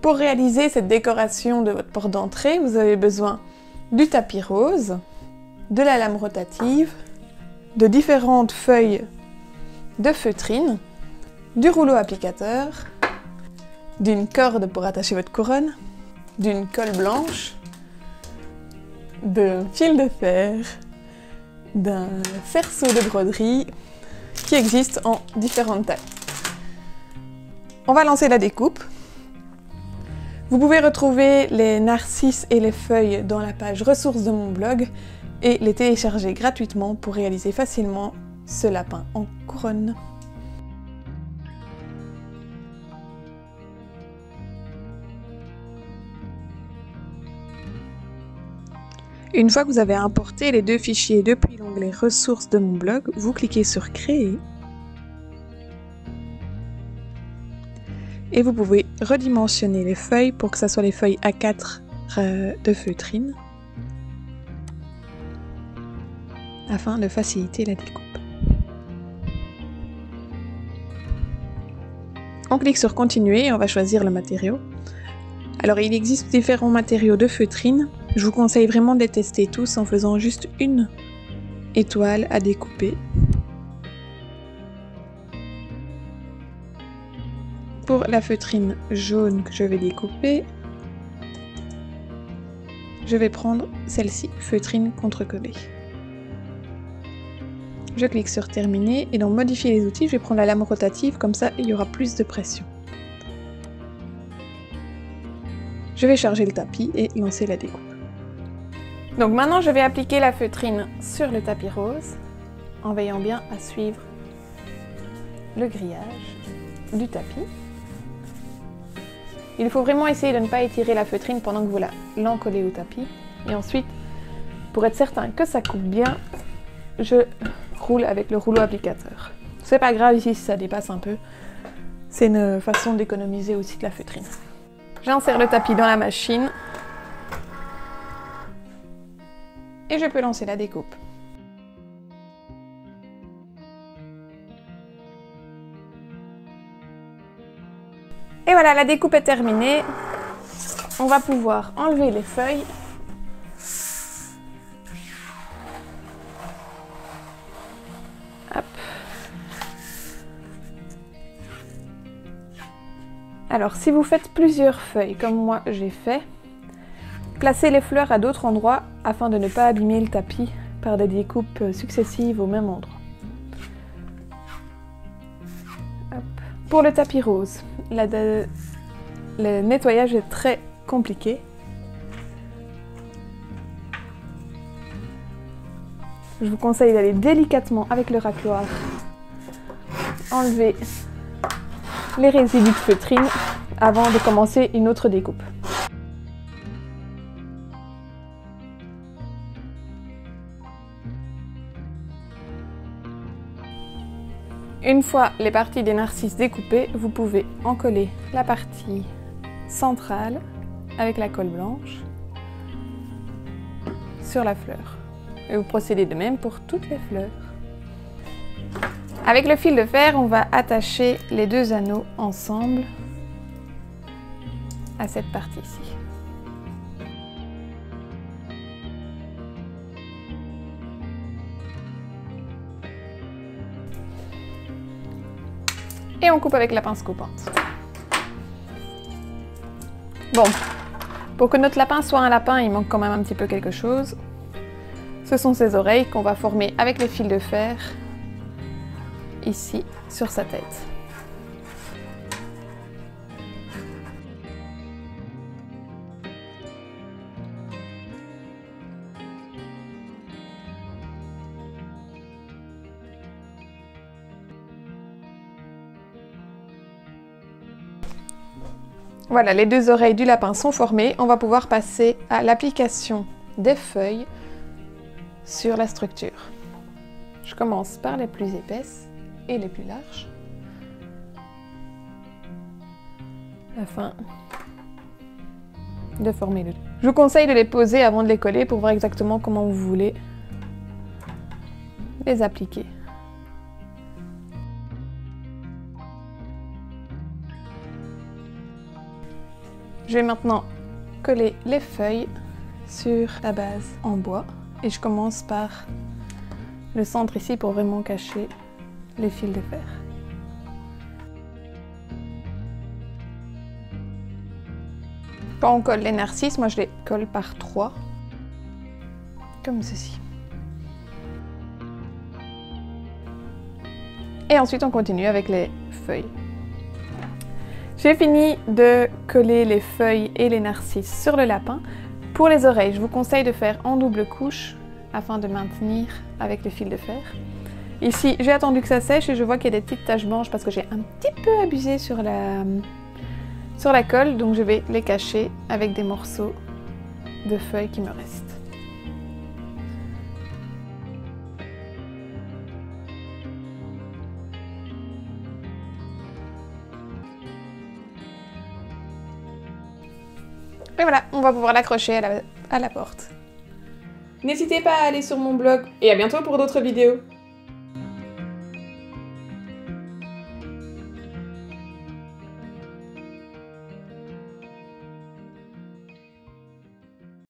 Pour réaliser cette décoration de votre porte d'entrée, vous avez besoin du tapis rose, de la lame rotative, de différentes feuilles de feutrine, du rouleau applicateur, d'une corde pour attacher votre couronne, d'une colle blanche, d'un fil de fer, d'un cerceau de broderie qui existe en différentes tailles. On va lancer la découpe. Vous pouvez retrouver les narcisses et les feuilles dans la page ressources de mon blog et les télécharger gratuitement pour réaliser facilement ce lapin en couronne. Une fois que vous avez importé les deux fichiers depuis l'onglet ressources de mon blog, vous cliquez sur créer et vous pouvez redimensionner les feuilles pour que ce soit les feuilles A4 de feutrine afin de faciliter la découpe. On clique sur continuer et on va choisir le matériau. Alors il existe différents matériaux de feutrine. Je vous conseille vraiment de les tester tous en faisant juste une étoile à découper. Pour la feutrine jaune que je vais découper, je vais prendre celle-ci, feutrine contre-collée. Je clique sur terminer et dans modifier les outils, je vais prendre la lame rotative, comme ça il y aura plus de pression. Je vais charger le tapis et lancer la découpe. Donc maintenant je vais appliquer la feutrine sur le tapis rose en veillant bien à suivre le grillage du tapis. Il faut vraiment essayer de ne pas étirer la feutrine pendant que vous l'encollez au tapis. Et ensuite, pour être certain que ça coupe bien, je roule avec le rouleau applicateur. C'est pas grave ici si ça dépasse un peu. C'est une façon d'économiser aussi de la feutrine. J'insère le tapis dans la machine. Et je peux lancer la découpe. Et voilà, la découpe est terminée. On va pouvoir enlever les feuilles. Hop. Alors, si vous faites plusieurs feuilles, comme moi j'ai fait, placez les fleurs à d'autres endroits afin de ne pas abîmer le tapis par des découpes successives au même endroit. Hop. Pour le tapis rose, le nettoyage est très compliqué. Je vous conseille d'aller délicatement avec le racloir enlever les résidus de feutrine avant de commencer une autre découpe. Une fois les parties des narcisses découpées, vous pouvez encoller la partie centrale avec la colle blanche sur la fleur. Et vous procédez de même pour toutes les fleurs. Avec le fil de fer, on va attacher les deux anneaux ensemble à cette partie-ci. Et on coupe avec la pince coupante. Bon, pour que notre lapin soit un lapin, il manque quand même un petit peu quelque chose. Ce sont ses oreilles qu'on va former avec les fils de fer, ici, sur sa tête. Voilà, les deux oreilles du lapin sont formées. On va pouvoir passer à l'application des feuilles sur la structure. Je commence par les plus épaisses et les plus larges, afin de former le tout. Je vous conseille de les poser avant de les coller pour voir exactement comment vous voulez les appliquer. Je vais maintenant coller les feuilles sur la base en bois et je commence par le centre ici pour vraiment cacher les fils de fer. Quand on colle les narcisses, moi je les colle par 3, comme ceci. Et ensuite on continue avec les feuilles. J'ai fini de coller les feuilles et les narcisses sur le lapin. Pour les oreilles, je vous conseille de faire en double couche afin de maintenir avec le fil de fer. Ici, j'ai attendu que ça sèche et je vois qu'il y a des petites taches blanches parce que j'ai un petit peu abusé sur la colle, donc je vais les cacher avec des morceaux de feuilles qui me restent. Et voilà, on va pouvoir l'accrocher à la porte. N'hésitez pas à aller sur mon blog et à bientôt pour d'autres vidéos.